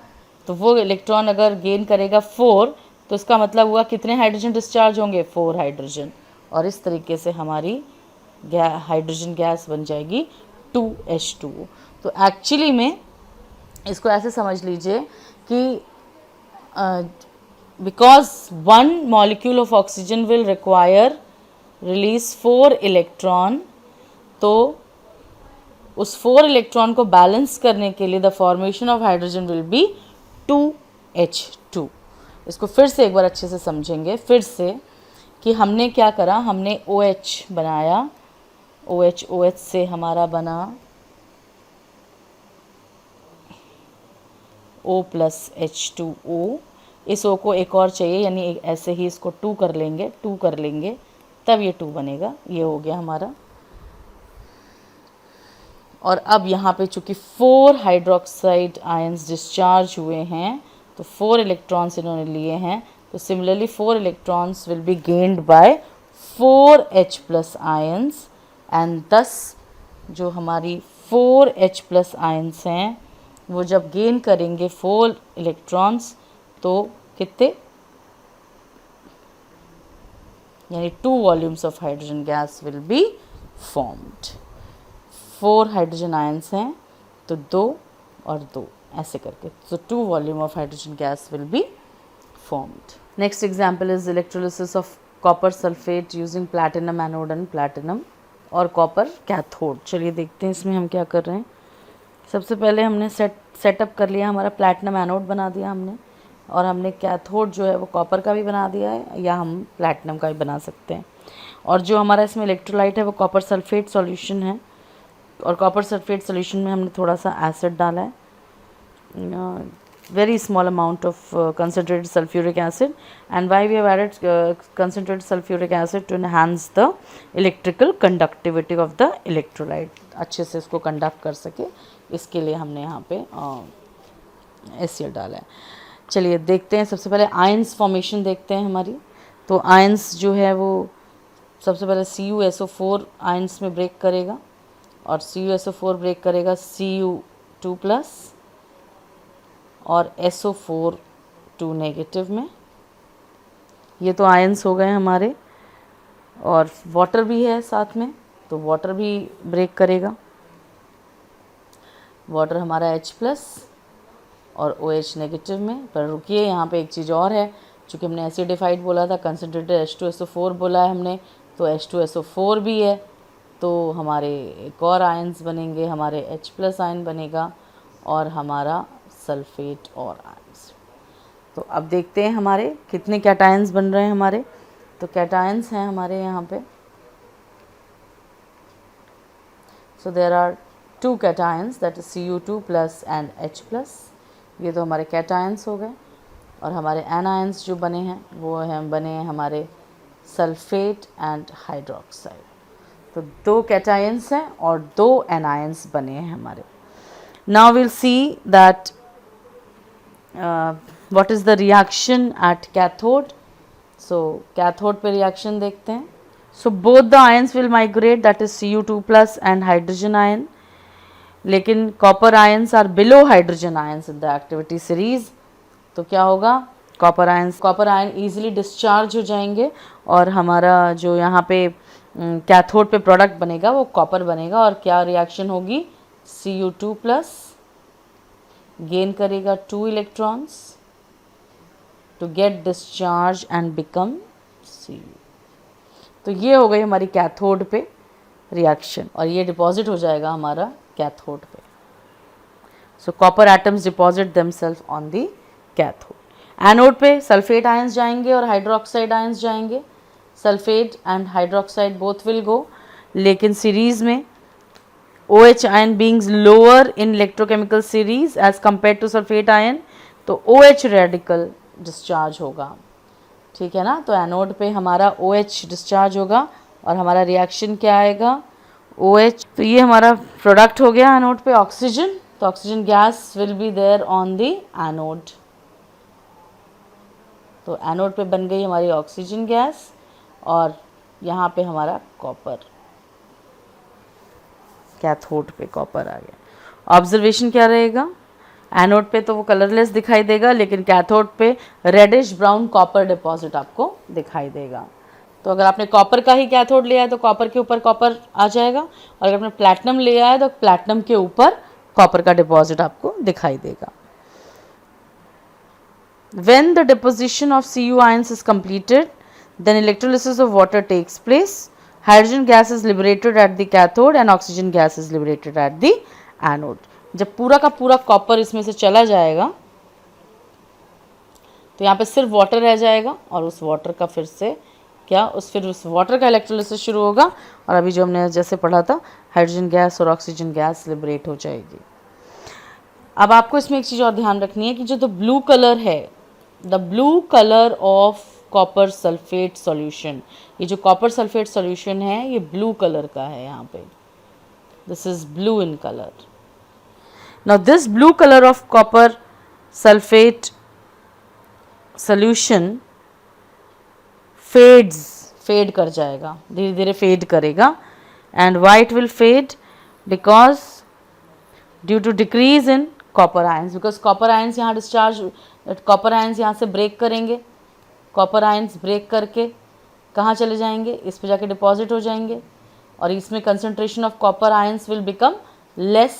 तो वो इलेक्ट्रॉन अगर गेन करेगा 4, तो इसका मतलब हुआ कितने हाइड्रोजन डिस्चार्ज होंगे? 4 हाइड्रोजन। और इस तरीके से हमारी हाइड्रोजन गैस बन जाएगी 2H2O। तो एक्चुअली में इसको ऐसे समझ लीजिए कि because one molecule of oxygen will require release 4 electron, तो उस 4 इलेक्ट्रॉन को बैलेंस करने के लिए the formation of hydrogen will be 2H2। इसको फिर से एक बार अच्छे से समझेंगे फिर से कि हमने क्या करा, हमने OH बनाया, OH से हमारा बना O प्लस H2O। इस O को एक और चाहिए, यानी ऐसे ही इसको 2 कर लेंगे तब ये 2 बनेगा। ये हो गया हमारा। और अब यहाँ पे चूँकि 4 हाइड्रोक्साइड आयंस डिस्चार्ज हुए हैं तो 4 इलेक्ट्रॉन्स इन्होंने लिए हैं, तो similarly 4 electrons will be gained by 4H plus ions, and दस जो हमारी 4H प्लस आयंस हैं वो जब गेन करेंगे 4 इलेक्ट्रॉन्स तो कितने, यानी 2 volumes of hydrogen gas will be formed. 4 hydrogen ions हैं तो 2 और 2 ऐसे करके, तो 2 volume of hydrogen gas will be formed. Next example is electrolysis of copper sulphate using platinum anode and platinum और कॉपर कैथोड। चलिए देखते हैं इसमें हम क्या कर रहे हैं। सबसे पहले हमने सेटअप कर लिया, हमारा प्लैटिनम एनोड बना दिया हमने, और हमने कैथोड जो है वो कॉपर का भी बना दिया है या हम प्लैटिनम का भी बना सकते हैं। और जो हमारा इसमें इलेक्ट्रोलाइट है वो कॉपर सल्फेट सॉल्यूशन है, और कॉपर सल्फेट सॉल्यूशन में हमने थोड़ा सा एसिड डाला है, very small amount of concentrated sulfuric acid. And why we have added concentrated sulfuric acid? To enhance the electrical conductivity of the electrolyte, अच्छे से इसको कंडक्ट कर सके, इसके लिए हमने यहाँ पे HCl डाला है। चलिए देखते हैं, सबसे पहले आयंस फॉर्मेशन देखते हैं हमारी। तो आयंस जो है वो सबसे पहले CuSO4 आयंस में ब्रेक करेगा, और CuSO4 ब्रेक करेगा Cu2+ और SO4 2 नेगेटिव में। ये तो आयंस हो गए हमारे, और वाटर भी है साथ में, तो वाटर भी ब्रेक करेगा। वाटर हमारा H+ और OH नेगेटिव में। पर रुकिए, यहाँ पे एक चीज़ और है, चूँकि हमने एसिडिफाइड बोला था, कंसनट्रेटेड H2SO4 बोला है हमने, तो H2SO4 भी है, तो हमारे एक और आयंस बनेंगे, हमारे H+ आयन बनेगा और हमारा सल्फेट और आयंस। तो अब देखते हैं हमारे कितने कैटायंस बन रहे हैं हमारे। तो कैटायंस हैं हमारे यहाँ पे, so there are 2 cations, that is Cu2+ and H+। ये तो हमारे कैटायंस हो गए। और हमारे एनायंस जो बने हैं वो बने हैं हमारे सल्फेट एंड हाइड्रोक्साइड। तो 2 कैटायंस हैं और 2 एनायंस बने हैं हमारे। Now will see that what is the reaction at cathode. So cathode पे reaction देखते हैं। So both the ions will migrate, that is Cu2+ and hydrogen ion, लेकिन copper ions are below hydrogen ions in the activity series। तो क्या होगा, copper ion easily discharge हो जाएंगे, और हमारा जो यहाँ पे कैथोड पे प्रोडक्ट बनेगा वो कॉपर बनेगा। और क्या रिएक्शन होगी, Cu2+ गेन करेगा 2 electrons to get discharge and become Cu। तो ये हो गई हमारी कैथोड पे रिएक्शन, और ये डिपॉजिट हो जाएगा हमारा कैथोड पे। So copper atoms deposit themselves on the cathode. Anode पे सल्फेट आयंस जाएंगे और हाइड्रोक्साइड आयंस जाएंगे, sulphate and hydroxide both will go, लेकिन सीरीज में OH ion being lower in electrochemical series as compared to sulfate ion, तो OH radical discharge होगा, ठीक है ना। तो एनोड पे हमारा OH डिस्चार्ज होगा और हमारा रिएक्शन क्या आएगा, OH। तो ये हमारा प्रोडक्ट हो गया एनोड पे ऑक्सीजन। तो oxygen gas will be there on the anode. तो एनोड पे बन गई हमारी ऑक्सीजन गैस और यहाँ पे हमारा कॉपर, कैथोड पे कॉपर आ गया। ऑब्जर्वेशन क्या रहेगा, एनोड पे तो वो कलरलेस दिखाई देगा, लेकिन कैथोड पे रेडिश ब्राउन कॉपर डिपॉजिट आपको दिखाई देगा। तो अगर आपने कॉपर का ही कैथोड लिया है तो कॉपर के ऊपर कॉपर आ जाएगा, और अगर आपने प्लैटिनम लिया है तो प्लैटिनम के ऊपर कॉपर का डिपॉजिट आपको दिखाई देगा। When the deposition of Cu ions is completed, then electrolysis of water takes place. Hydrogen gas is liberated at the cathode and oxygen gas is liberated at the anode. जब पूरा का पूरा copper इसमें से चला जाएगा तो यहाँ पे सिर्फ वाटर रह जाएगा, और उस वाटर का फिर उस वाटर का इलेक्ट्रोलिसिस शुरू होगा, और अभी जो हमने जैसे पढ़ा था हाइड्रोजन गैस और ऑक्सीजन गैस लिबरेट हो जाएगी। अब आपको इसमें एक चीज़ और ध्यान रखनी है कि जो ब्लू कलर है, the blue colour of copper sulphate solution, ये जो कॉपर सल्फेट सॉल्यूशन है ये ब्लू कलर का है, यहाँ पे this is blue in colour. Now this blue colour of copper sulphate solution fade कर जाएगा, धीरे धीरे फेड करेगा। And white will fade because due to decrease in copper ions, because copper ions यहाँ डिस्चार्ज, कॉपर आयंस यहाँ से break करेंगे, copper ions break करके कहाँ चले जाएंगे, इस पे जाके डिपॉजिट हो जाएंगे, और इसमें concentration of copper ions will become less,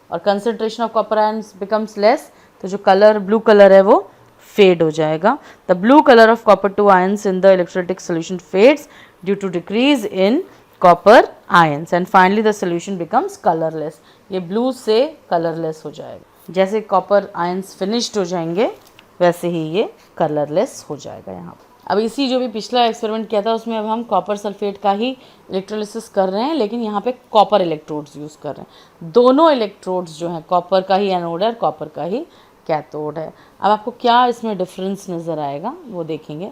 और concentration of copper ions becomes less, तो जो कलर ब्लू कलर है वो फेड हो जाएगा। The blue colour of copper 2 ions in the electrolytic solution fades due to decrease in copper ions, and finally the solution becomes colourless. ये blue से colourless हो जाएगा, जैसे कॉपर आयंस फिनिश्ड हो जाएंगे वैसे ही ये कलरलेस हो जाएगा यहाँ। अब इसी जो भी पिछला एक्सपेरिमेंट किया था उसमें अब हम कॉपर सल्फेट का ही इलेक्ट्रोलिसिस कर रहे हैं, लेकिन यहाँ पे कॉपर इलेक्ट्रोड्स यूज़ कर रहे हैं। दोनों इलेक्ट्रोड्स जो हैं कॉपर का ही एनोड है और कॉपर का ही कैथोड है। अब आपको क्या इसमें डिफरेंस नज़र आएगा वो देखेंगे।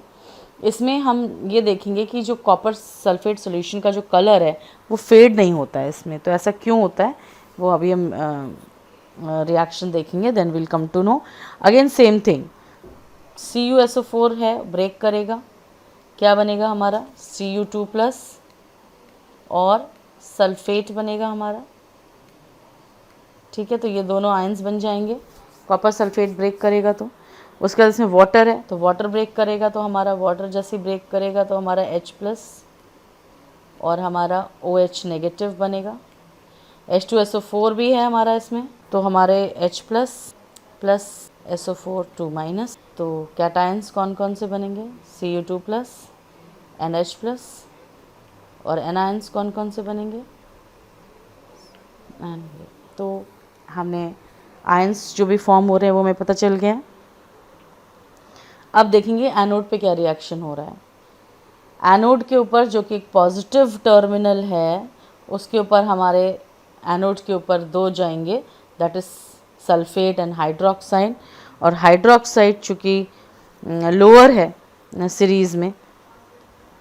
इसमें हम ये देखेंगे कि जो कॉपर सल्फेट सॉल्यूशन का जो कलर है वो फेड नहीं होता है इसमें, तो ऐसा क्यों होता है वो अभी हम रिएक्शन देखेंगे, then will come to know. Again same thing, CuSO4 है, ब्रेक करेगा, क्या बनेगा हमारा Cu2+ और सल्फेट बनेगा हमारा, ठीक है। तो ये दोनों आयंस बन जाएंगे, कॉपर सल्फेट ब्रेक करेगा तो। उसके बाद इसमें वाटर है तो वाटर ब्रेक करेगा, तो हमारा वाटर जैसे ब्रेक करेगा तो हमारा H+ और हमारा OH नेगेटिव बनेगा। H2SO4 भी है हमारा इसमें, तो हमारे H+ प्लस SO4 2-, तो कैटायंस कौन कौन से बनेंगे Cu2+, NH+, और एनायंस कौन कौन से बनेंगे तो हमने आयंस जो भी फॉर्म हो रहे हैं वो हमें पता चल गया। अब देखेंगे एनोड पे क्या रिएक्शन हो रहा है। एनोड के ऊपर जो कि एक पॉजिटिव टर्मिनल है उसके ऊपर हमारे एनोड के ऊपर 2 जाएंगे, that is sulphate and hydroxide, और हाइड्रोक्साइड चूँकि लोअर है सीरीज़ में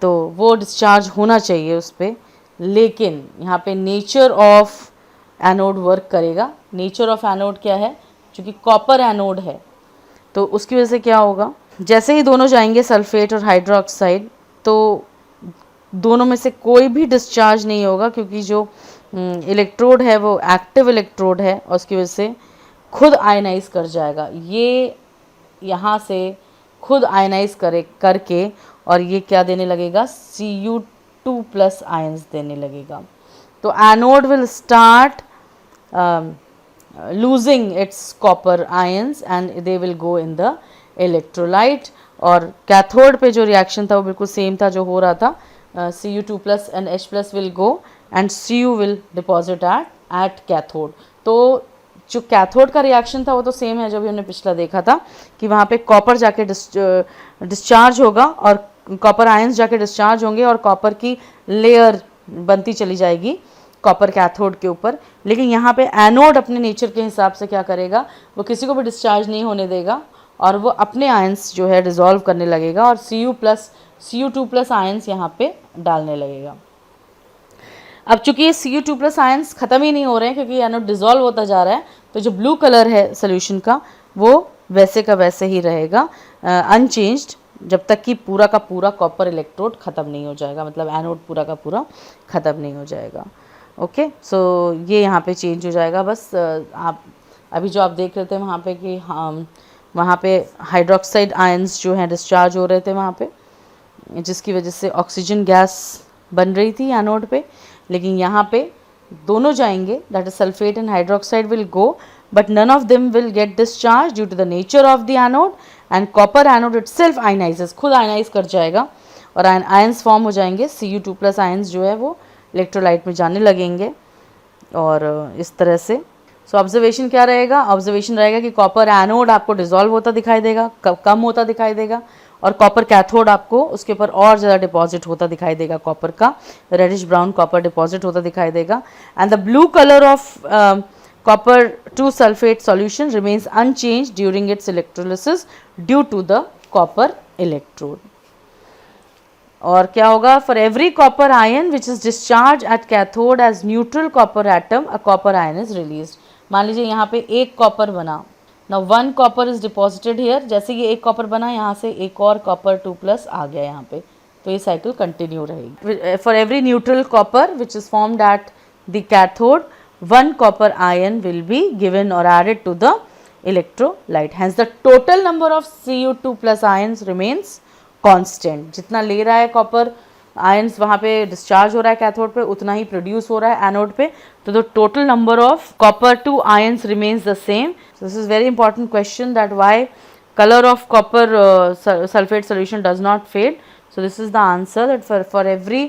तो वो डिस्चार्ज होना चाहिए उस पर, लेकिन यहाँ पे नेचर ऑफ एनोड वर्क करेगा। नेचर ऑफ एनोड क्या है, चूँकि कॉपर एनोड है तो उसकी वजह से क्या होगा, जैसे ही दोनों जाएंगे सल्फेट और हाइड्रोक्साइड तो दोनों में से कोई भी डिस्चार्ज नहीं होगा, क्योंकि जो इलेक्ट्रोड है वो एक्टिव इलेक्ट्रोड है और उसकी वजह से खुद आयनाइज कर जाएगा। ये यहाँ से खुद आयनाइज करके और ये क्या देने लगेगा Cu2+ आयंस देने लगेगा। तो anode will start losing its copper ions and they will go in the electrolyte। और कैथोड पे जो रिएक्शन था वो बिल्कुल सेम था जो हो रहा था, Cu2+ and H+ will go and Cu will deposit at cathode. तो जो कैथोड का रिएक्शन था वो तो सेम है जो भी हमने पिछला देखा था कि वहाँ पे कॉपर जाके डिस्चार्ज होगा और कॉपर आयंस जाके डिस्चार्ज होंगे और कॉपर की लेयर बनती चली जाएगी कॉपर कैथोड के ऊपर। लेकिन यहाँ पे एनोड अपने नेचर के हिसाब से क्या करेगा, वो किसी को भी डिस्चार्ज नहीं होने देगा और वो अपने आयंस जो है डिज़ोल्व करने लगेगा और Cu2+ आयंस यहाँ पे डालने लगेगा। अब चूंकि ये Cu2+ आयंस ख़त्म ही नहीं हो रहे हैं क्योंकि एनोड डिज़ोल्व होता जा रहा है, तो जो ब्लू कलर है सोल्यूशन का वो वैसे का वैसे ही रहेगा अनचेंज्ड, जब तक कि पूरा का पूरा कॉपर इलेक्ट्रोड ख़त्म नहीं हो जाएगा, मतलब एनोड पूरा का पूरा ख़त्म नहीं हो जाएगा। ओके, सो ये यहाँ पे चेंज हो जाएगा। बस आप अभी जो आप देख रहे थे वहाँ पे कि हम वहाँ पे हाइड्रोक्साइड आयंस जो हैं डिस्चार्ज हो रहे थे वहाँ पे, जिसकी वजह से ऑक्सीजन गैस बन रही थी एनोड पे, लेकिन यहाँ पे दोनों जाएंगे, that is sulphate and hydroxide will go, but none of them will get discharge due to the nature of the anode, and copper anode itself ionises, खुद आयनाइज कर जाएगा और आयंस फॉर्म हो जाएंगे। Cu2+ आयंस जो है वो electrolyte में जाने लगेंगे और इस तरह से। सो ऑब्जर्वेशन क्या रहेगा? ऑब्जर्वेशन रहेगा कि कॉपर एनोड आपको डिसॉल्व होता दिखाई देगा, कम होता दिखाई देगा, और कॉपर कैथोड आपको उसके ऊपर और ज़्यादा डिपॉजिट होता दिखाई देगा, कॉपर का रेडिश ब्राउन कॉपर डिपॉजिट होता दिखाई देगा। And the blue colour of copper 2 sulphate solution remains unchange during its electrolysis due to the copper electrode. और क्या होगा? For every copper ion which is discharge at cathode as neutral copper atom, a copper ion is release. मान लीजिए यहाँ पे एक copper बना, now 1 copper is deposited here, जैसे ये एक कॉपर बना यहाँ से एक और कॉपर 2+ आ गया यहाँ पे, तो ये साइकिल कंटिन्यू रहेगी। For every neutral copper which is formed at the cathode, 1 copper ion will be given or added to the electrolyte. Hence the total number of Cu2+ ions remains constant. जितना ले रहा है copper ions वहाँ पे discharge हो रहा है cathode पे, उतना ही प्रोड्यूस हो रहा है एनोड पे, तो the total number of copper 2 ions remains the same. This is very important question, that why color of copper sulfate solution does not fade. So this is the answer, that for every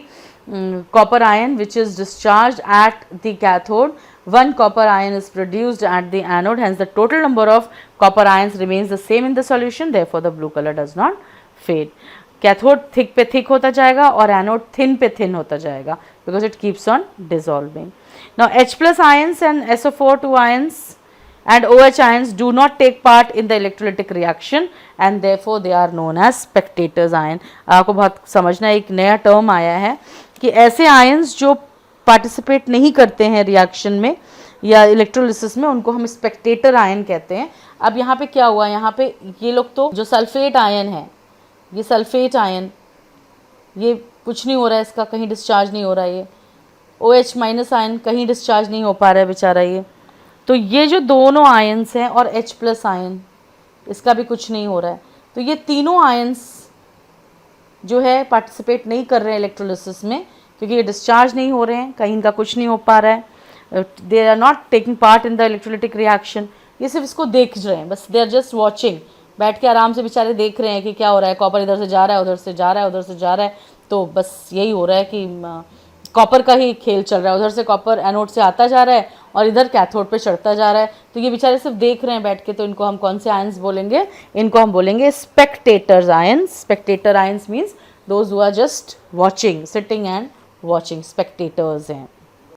copper ion which is discharged at the cathode, 1 copper ion is produced at the anode, hence the total number of copper ions remains the same in the solution, therefore the blue color does not fade. Cathode thick पे thick होता जाएगा और anode thin पे thin होता जाएगा, because it keeps on dissolving. Now H+ ions and SO4 ions and OH ions do not take part in the electrolytic reaction and therefore they are known as spectators ion. आपको बहुत समझना, एक नया term आया है कि ऐसे ions जो पार्टिसिपेट नहीं करते हैं रिएक्शन में या इलेक्ट्रोलिसिस में, उनको हम स्पेक्टेटर आयन कहते हैं। अब यहाँ पे क्या हुआ? यहाँ पे ये लोग तो जो सल्फेट आयन है, ये सल्फेट आयन, ये कुछ नहीं हो रहा है, इसका कहीं डिस्चार्ज नहीं हो रहा है। ये OH- आयन कहीं डिस्चार्ज नहीं हो पा रहा है बेचारा ये। तो ये जो दोनों आयंस हैं और H+ आयन, इसका भी कुछ नहीं हो रहा है। तो ये तीनों आयंस जो है पार्टिसिपेट नहीं कर रहे हैं इलेक्ट्रोलिसिस में, क्योंकि ये डिस्चार्ज नहीं हो रहे हैं, कहीं इनका कुछ नहीं हो पा रहा है, they are not taking part in the electrolytic reaction. ये सिर्फ इसको देख रहे हैं, बस दे आर जस्ट वॉचिंग, बैठ के आराम से बेचारे देख रहे हैं कि क्या हो रहा है, कॉपर इधर से जा रहा है, उधर से जा रहा है, उधर से जा रहा है, तो बस यही हो रहा है कि कॉपर का ही खेल चल रहा है। उधर से कॉपर एनोड से आता जा रहा है और इधर कैथोड पे चढ़ता जा रहा है, तो ये बेचारे सिर्फ देख रहे हैं बैठ के। तो इनको हम कौन से आयंस बोलेंगे? इनको हम बोलेंगे spectators ions. Spectator ions means those who are just watching, sitting and watching, spectators हैं।